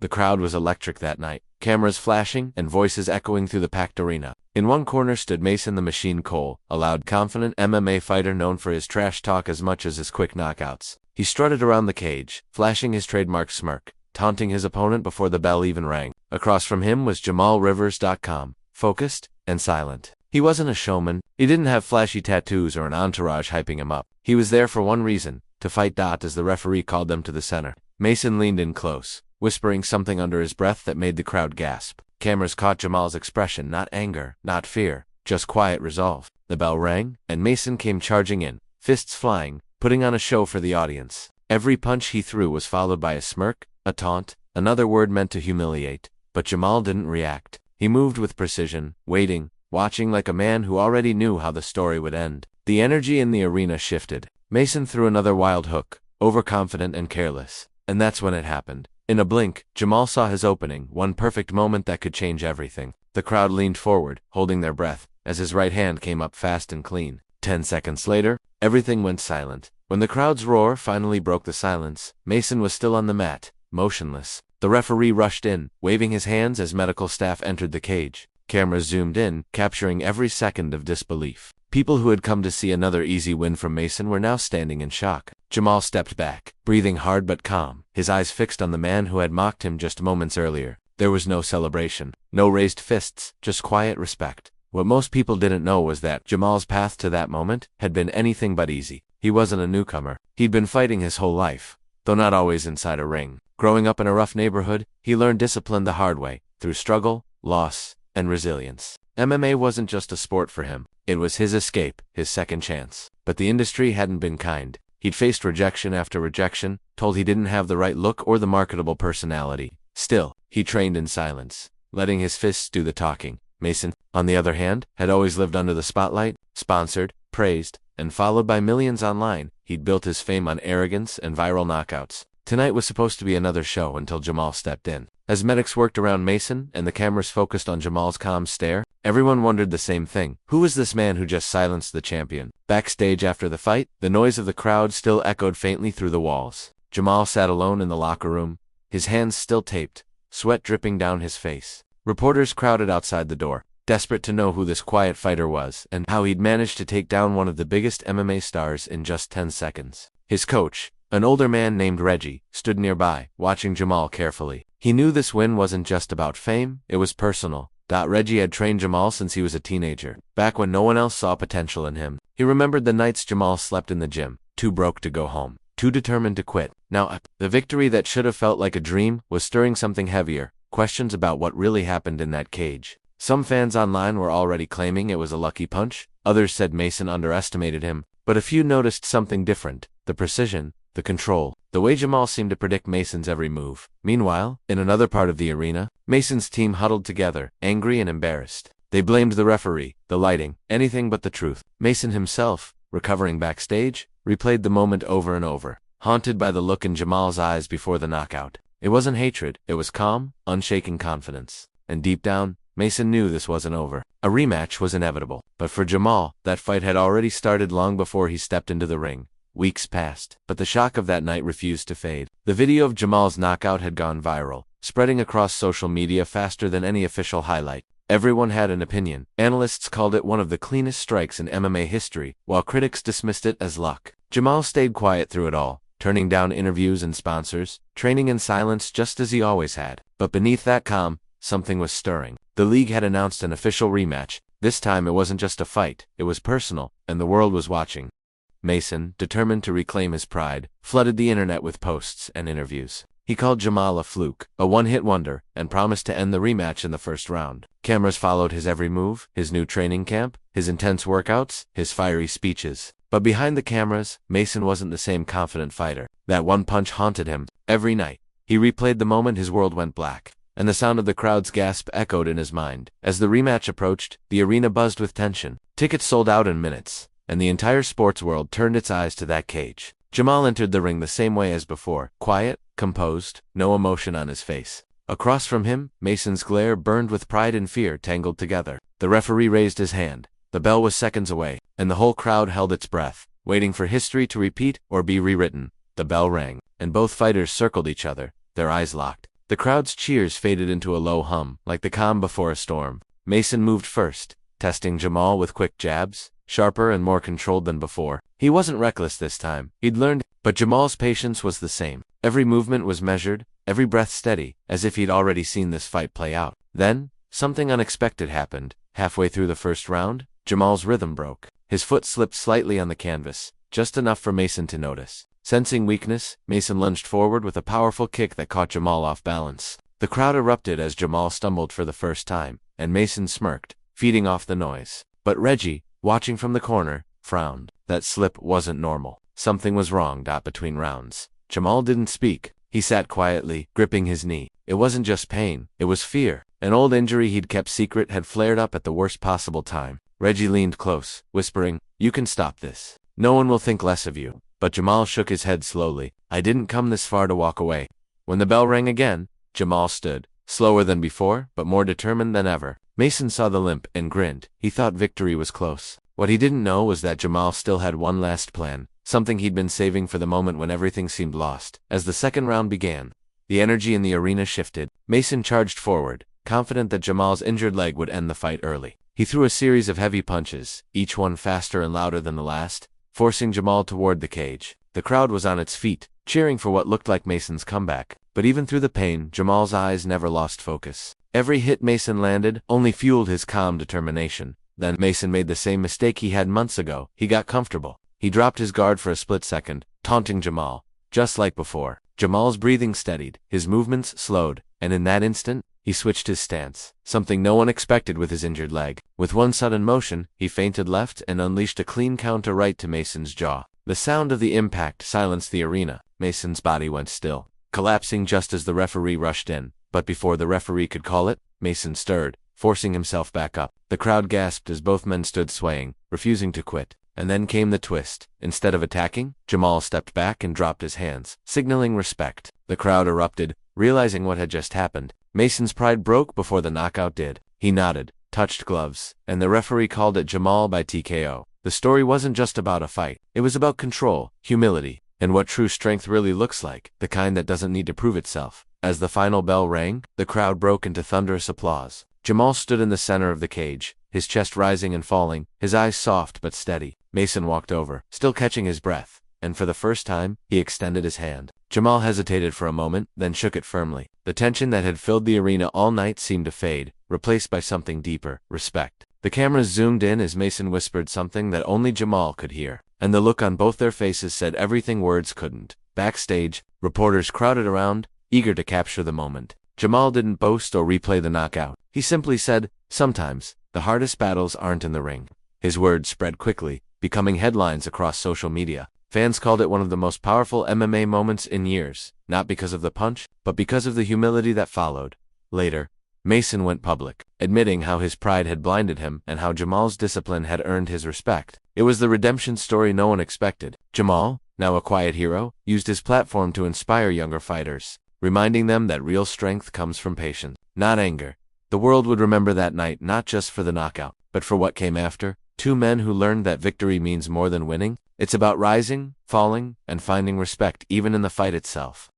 The crowd was electric that night, cameras flashing and voices echoing through the packed arena. In one corner stood Mason the Machine Cole, a loud, confident MMA fighter known for his trash talk as much as his quick knockouts. He strutted around the cage, flashing his trademark smirk, taunting his opponent before the bell even rang. Across from him was JamalRivers.com, focused and silent. He wasn't a showman. He didn't have flashy tattoos or an entourage hyping him up. He was there for one reason, to fight. As the referee called them to the center, Mason leaned in close, whispering something under his breath that made the crowd gasp. Cameras caught Jamal's expression, not anger, not fear, just quiet resolve. The bell rang, and Mason came charging in, fists flying, putting on a show for the audience. Every punch he threw was followed by a smirk, a taunt, another word meant to humiliate. But Jamal didn't react. He moved with precision, waiting, watching like a man who already knew how the story would end. The energy in the arena shifted. Mason threw another wild hook, overconfident and careless. And that's when it happened. In a blink, Jamal saw his opening, one perfect moment that could change everything. The crowd leaned forward, holding their breath, as his right hand came up fast and clean. 10 seconds later, everything went silent. When the crowd's roar finally broke the silence, Mason was still on the mat, motionless. The referee rushed in, waving his hands as medical staff entered the cage. Cameras zoomed in, capturing every second of disbelief. People who had come to see another easy win from Mason were now standing in shock. Jamal stepped back, breathing hard but calm, his eyes fixed on the man who had mocked him just moments earlier. There was no celebration, no raised fists, just quiet respect. What most people didn't know was that Jamal's path to that moment had been anything but easy. He wasn't a newcomer. He'd been fighting his whole life, though not always inside a ring. Growing up in a rough neighborhood, he learned discipline the hard way, through struggle, loss, and resilience. MMA wasn't just a sport for him. It was his escape, his second chance. But the industry hadn't been kind. He'd faced rejection after rejection, told he didn't have the right look or the marketable personality. Still, he trained in silence, letting his fists do the talking. Mason, on the other hand, had always lived under the spotlight, sponsored, praised, and followed by millions online. He'd built his fame on arrogance and viral knockouts. Tonight was supposed to be another show until Jamal stepped in. As medics worked around Mason and the cameras focused on Jamal's calm stare, everyone wondered the same thing. Who was this man who just silenced the champion? Backstage after the fight, the noise of the crowd still echoed faintly through the walls. Jamal sat alone in the locker room, his hands still taped, sweat dripping down his face. Reporters crowded outside the door, desperate to know who this quiet fighter was and how he'd managed to take down one of the biggest MMA stars in just 10 seconds. His coach, an older man named Reggie, stood nearby, watching Jamal carefully. He knew this win wasn't just about fame, it was personal. Reggie had trained Jamal since he was a teenager, back when no one else saw potential in him. He remembered the nights Jamal slept in the gym, too broke to go home, too determined to quit. Now, the victory that should have felt like a dream was stirring something heavier, questions about what really happened in that cage. Some fans online were already claiming it was a lucky punch, others said Mason underestimated him, but a few noticed something different: the precision, the control, the way Jamal seemed to predict Mason's every move. Meanwhile, in another part of the arena, Mason's team huddled together, angry and embarrassed. They blamed the referee, the lighting, anything but the truth. Mason himself, recovering backstage, replayed the moment over and over, haunted by the look in Jamal's eyes before the knockout. It wasn't hatred, it was calm, unshaken confidence. And deep down, Mason knew this wasn't over. A rematch was inevitable. But for Jamal, that fight had already started long before he stepped into the ring. Weeks passed, but the shock of that night refused to fade. The video of Jamal's knockout had gone viral, spreading across social media faster than any official highlight. Everyone had an opinion. Analysts called it one of the cleanest strikes in MMA history, while critics dismissed it as luck. Jamal stayed quiet through it all, turning down interviews and sponsors, training in silence just as he always had. But beneath that calm, something was stirring. The league had announced an official rematch. This time it wasn't just a fight, it was personal, and the world was watching. Mason, determined to reclaim his pride, flooded the internet with posts and interviews. He called Jamal a fluke, a one-hit wonder, and promised to end the rematch in the first round. Cameras followed his every move, his new training camp, his intense workouts, his fiery speeches. But behind the cameras, Mason wasn't the same confident fighter. That one punch haunted him. Every night, he replayed the moment his world went black, and the sound of the crowd's gasp echoed in his mind. As the rematch approached, the arena buzzed with tension. Tickets sold out in minutes, and the entire sports world turned its eyes to that cage. Jamal entered the ring the same way as before, quiet, composed, no emotion on his face. Across from him, Mason's glare burned with pride and fear tangled together. The referee raised his hand. The bell was seconds away, and the whole crowd held its breath, waiting for history to repeat or be rewritten. The bell rang, and both fighters circled each other, their eyes locked. The crowd's cheers faded into a low hum, like the calm before a storm. Mason moved first, testing Jamal with quick jabs, sharper and more controlled than before. He wasn't reckless this time. He'd learned, but Jamal's patience was the same. Every movement was measured, every breath steady, as if he'd already seen this fight play out. Then, something unexpected happened. Halfway through the first round, Jamal's rhythm broke. His foot slipped slightly on the canvas, just enough for Mason to notice. Sensing weakness, Mason lunged forward with a powerful kick that caught Jamal off balance. The crowd erupted as Jamal stumbled for the first time, and Mason smirked, feeding off the noise. But Reggie, watching from the corner, frowned. That slip wasn't normal. Something was wrong. Between rounds, Jamal didn't speak. He sat quietly, gripping his knee. It wasn't just pain, it was fear. An old injury he'd kept secret had flared up at the worst possible time. Reggie leaned close, whispering, "You can stop this. No one will think less of you." But Jamal shook his head slowly. "I didn't come this far to walk away." When the bell rang again, Jamal stood, slower than before, but more determined than ever. Mason saw the limp and grinned. He thought victory was close. What he didn't know was that Jamal still had one last plan, something he'd been saving for the moment when everything seemed lost. As the second round began, the energy in the arena shifted. Mason charged forward, confident that Jamal's injured leg would end the fight early. He threw a series of heavy punches, each one faster and louder than the last, forcing Jamal toward the cage. The crowd was on its feet, cheering for what looked like Mason's comeback. But even through the pain, Jamal's eyes never lost focus. Every hit Mason landed only fueled his calm determination. Then Mason made the same mistake he had months ago. He got comfortable. He dropped his guard for a split second, taunting Jamal. Just like before, Jamal's breathing steadied, his movements slowed, and in that instant, he switched his stance, something no one expected with his injured leg. With one sudden motion, he feinted left and unleashed a clean counter right to Mason's jaw. The sound of the impact silenced the arena. Mason's body went still, collapsing just as the referee rushed in. But before the referee could call it, Mason stirred, forcing himself back up. The crowd gasped as both men stood swaying, refusing to quit. And then came the twist. Instead of attacking, Jamal stepped back and dropped his hands, signaling respect. The crowd erupted, realizing what had just happened. Mason's pride broke before the knockout did. He nodded, touched gloves, and the referee called it Jamal by TKO. The story wasn't just about a fight. It was about control, humility, and what true strength really looks like, the kind that doesn't need to prove itself. As the final bell rang, the crowd broke into thunderous applause. Jamal stood in the center of the cage, his chest rising and falling, his eyes soft but steady. Mason walked over, still catching his breath, and for the first time, he extended his hand. Jamal hesitated for a moment, then shook it firmly. The tension that had filled the arena all night seemed to fade, replaced by something deeper, respect. The cameras zoomed in as Mason whispered something that only Jamal could hear, and the look on both their faces said everything words couldn't. Backstage, reporters crowded around, eager to capture the moment. Jamal didn't boast or replay the knockout. He simply said, "Sometimes, the hardest battles aren't in the ring." His words spread quickly, becoming headlines across social media. Fans called it one of the most powerful MMA moments in years, not because of the punch, but because of the humility that followed. Later, Mason went public, admitting how his pride had blinded him and how Jamal's discipline had earned his respect. It was the redemption story no one expected. Jamal, now a quiet hero, used his platform to inspire younger fighters, reminding them that real strength comes from patience, not anger. The world would remember that night not just for the knockout, but for what came after. Two men who learned that victory means more than winning. It's about rising, falling, and finding respect even in the fight itself.